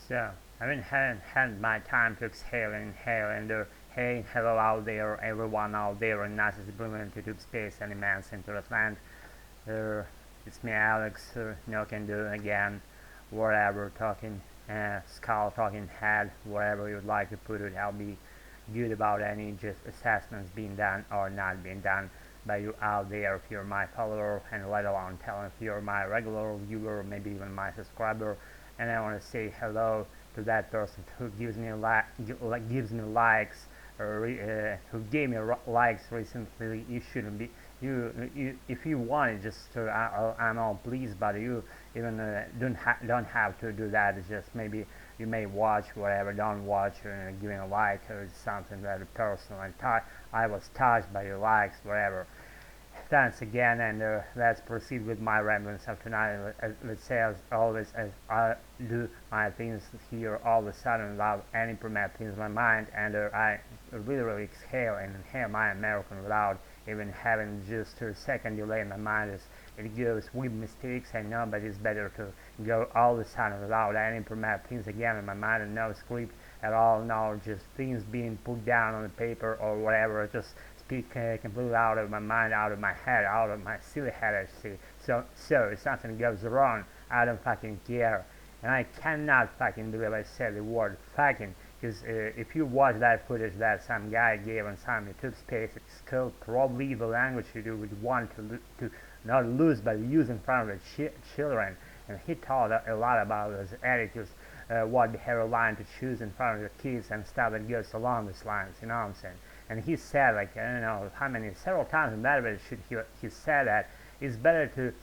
So I haven't had my time to exhale and inhale and hey, hello out there, everyone out there, and nice is brilliant to tube space and immense interest land. It's me, Alex. No can do again, whatever talking, skull talking head, whatever you'd like to put it. I'll be good about any just assessments being done or not being done by you out there if you're my follower, and let alone telling if you're my regular viewer, maybe even my subscriber. And I want to say hello to that person who gives me gives me likes, or who gave me likes recently. You shouldn't be. You if you want it, just to I'm all pleased, but you even don't have to do that. It's just maybe you may watch whatever, don't watch, giving a like or something very personal. And I was touched by your likes, whatever. Thanks again, and let's proceed with my ramblings of tonight. Let's say, as always, as I do my things here all of a sudden without any premed things in my mind, and I really exhale and inhale my American without even having just a second delay in my mind. As it goes with mistakes, I know, but it's better to go all of a sudden without any premed things again in my mind, and no script at all, no just things being put down on the paper or whatever, just speak completely out of my mind, out of my head, out of my silly head, I see. So if something goes wrong, I don't fucking care. And I cannot fucking believe I said the word fucking, because if you watch that footage that some guy gave on some YouTube space at school, probably the language you would want to not lose but use in front of the children. And he taught a lot about those attitudes, what behavior line to choose in front of the kids and stuff that goes along these lines, you know what I'm saying? And he said, like, I don't know how many, several times in that video he said that it's better to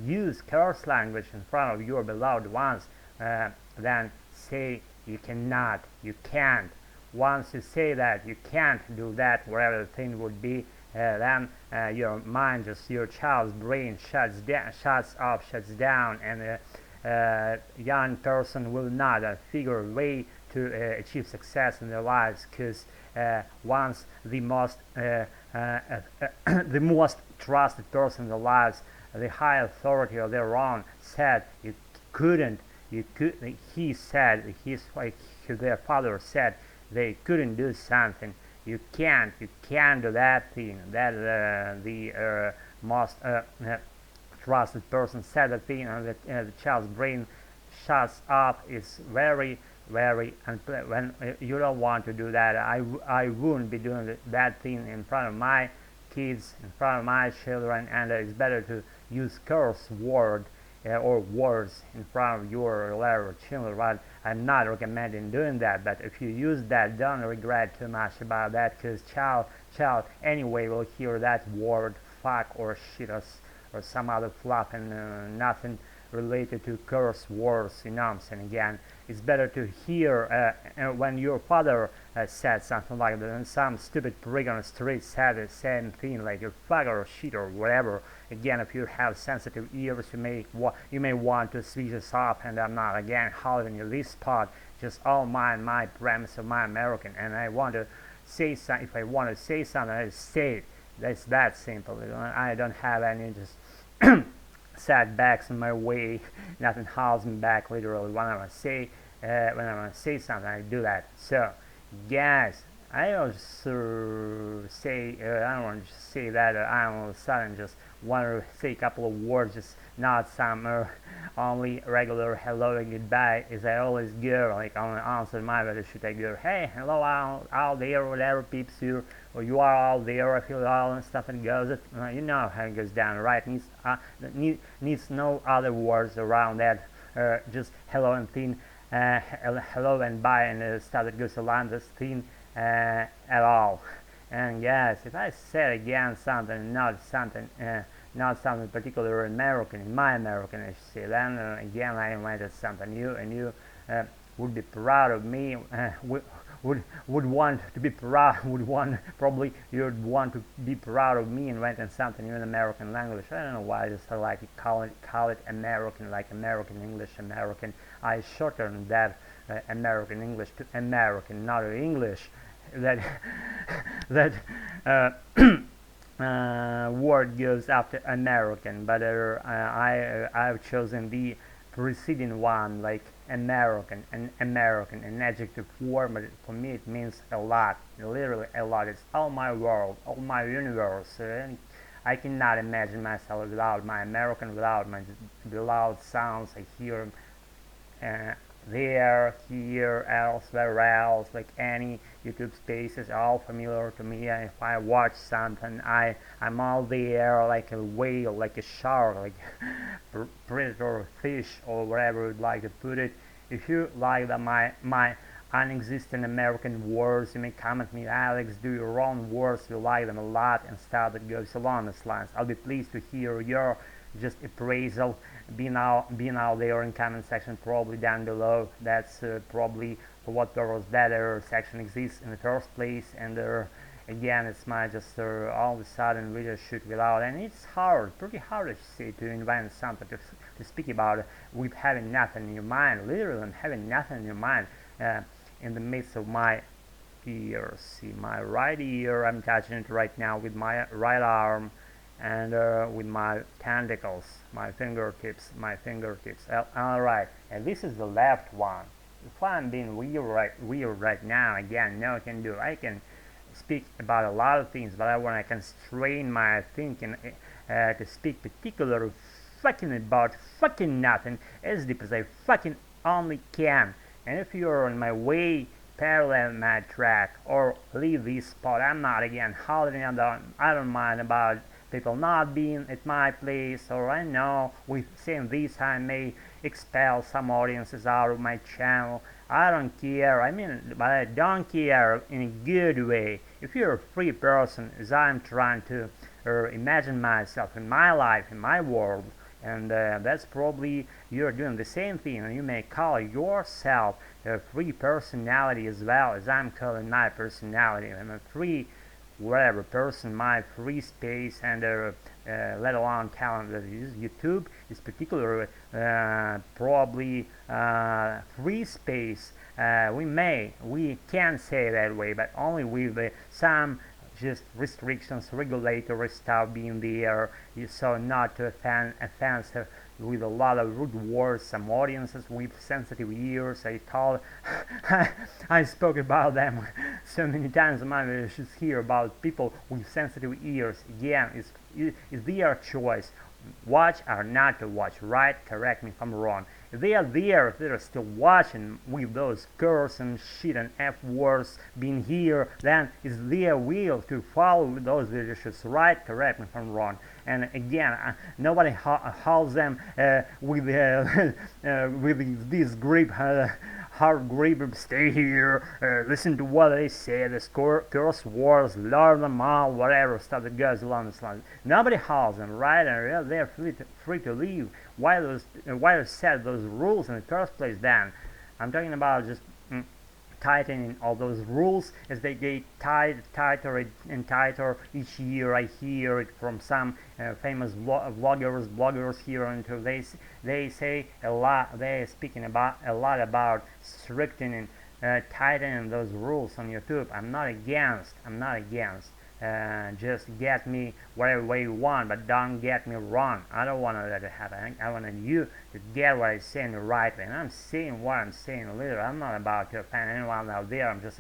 use curse language in front of your beloved ones than say you cannot, you can't. Once you say that you can't do that, whatever the thing would be, then your mind, just your child's brain shuts down, and young person will not figure a way to achieve success in their lives, because once the most the most trusted person in their lives, the high authority of their own, said you couldn't, he said, their father said they couldn't do something, you can't do that thing, that the most trusted person said that thing, and the child's brain shuts off. Is very when you don't want to do that. I wouldn't be doing that thing in front of my kids, in front of my children, and it's better to use curse word or words in front of your little children. But I'm not recommending doing that, but if you use that, don't regret too much about that, because child anyway will hear that word fuck or shit or some other fluff, and nothing related to curse words, you know what I'm saying? Again, it's better to hear when your father said something like that, and some stupid prig on the street said the same thing, like you fuck or shit or whatever. Again, if you have sensitive ears, you may want to switch this off, and I'm not again holding you this spot, just all my premise of my American, and I want to say something. If I want to say something, I say it. That's that simple. I don't have any just setbacks in my way. Nothing holds me back. Literally, when I want to say something, I do that. So, guys, I also say I don't want to just say that. I all of a sudden just want to say a couple of words, just not some only regular hello and goodbye. As I always go, like on the answer my video, should I go, hey, hello out there, whatever peeps you, or you are all there, I feel all and stuff, and goes. You know how it goes down, right? Needs no other words around that. Just hello and thing, hello and bye, and stuff that goes along this thing at all. And yes, if I said again something, not something particular American, in my American, I should say, then again I invented something new, and you would be proud of me. Would want to be proud. Probably you'd want to be proud of me inventing something new in American language. I don't know why I just like to call it American, like American English, American. I shortened that American English to American, not English. That word goes after American, but I've chosen the preceding one, like American, an adjective form, but for me it means a lot, literally a lot. It's all my world, all my universe. I cannot imagine myself without my American, without my beloved sounds I hear uh, there, here, elsewhere else, like any YouTube spaces are all familiar to me. And if I watch something, I'm all there, like a whale, like a shark, like predator, fish, or whatever you'd like to put it. If you like my unexistent American words, you may comment me, Alex, do your own words, you like them a lot, and stuff that goes along these lines. I'll be pleased to hear your just appraisal being out there in comment section, probably down below. That's probably what purpose that section exists in the first place. And again, it's my just all of a sudden video shoot without, and it's hard, pretty hard to say, to invent something to speak about with having nothing in your mind, literally having nothing in your mind. In the midst of my ears, see my right ear, I'm touching it right now with my right arm, and with my tentacles, my fingertips. Alright, and this is the left one. If I'm being weird right now, again, no, I can speak about a lot of things, but when I constrain my thinking to speak particularly fucking about fucking nothing as deep as I fucking only can. And if you're on my way, parallel my track, or leave this spot, I'm not again holding on. I don't mind about people not being at my place, or I know with saying this I may expel some audiences out of my channel. I don't care, but I don't care in a good way. If you're a free person, as I'm trying to imagine myself in my life, in my world, and that's probably you're doing the same thing, and you may call yourself a free personality as well, as I'm calling my personality. I'm a free whatever person, my free space, and let alone talent that is YouTube is particularly probably free space. We can say that way, but only with some just restrictions, regulatory stuff being there, so not to offense with a lot of rude words some audiences with sensitive ears. I spoke about them so many times. I should hear about people with sensitive ears. Again, it's their choice, watch or not to watch, right? Correct me if I'm wrong. If they are there, if they're still watching with those curse and shit and F words being here, then it's their will to follow those videos, right? Correct me if I'm wrong. And again, nobody holds them with this grip, hard grip, stay here, listen to what they say, the curse words, learn them all, whatever stuff that goes along this line. Nobody holds them, right? And they're free to leave. Why set those rules in the first place then? I'm talking about just tightening all those rules as they get tighter and tighter each year. I hear it from some famous bloggers here, and they say a lot. They're speaking about a lot about strictening, tightening those rules on YouTube. I'm not against. Just get me whatever way you want, but don't get me wrong. I don't want that to happen. I want you to get what I'm saying the right way. And I'm saying what I'm saying literally. I'm not about to offend anyone out there. I'm just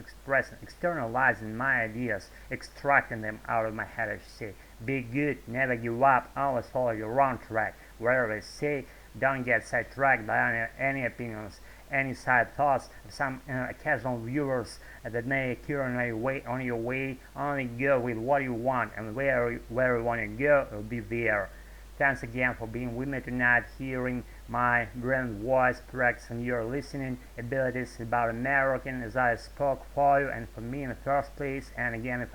externalizing my ideas, extracting them out of my head. I should say, be good, never give up, always follow your own track. Whatever I say, don't get sidetracked by any opinions, any side thoughts of some casual viewers that may occur on your way. Only go with what you want, and where you want to go, will be there. Thanks again for being with me tonight, hearing my grand voice, practicing your listening abilities about American as I spoke for you and for me in the first place. And again,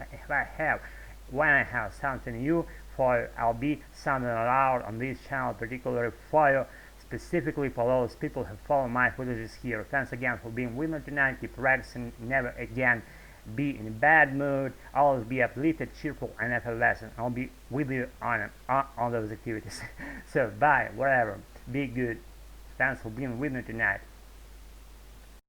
when I have something new for you, I'll be sounding it out on this channel, particularly for you, specifically for those people who follow my footages here. Thanks again for being with me tonight. Keep practicing, never again be in a bad mood, always be uplifted, cheerful, and effervescent. I'll be with you on those activities. So bye, whatever, be good. Thanks for being with me tonight.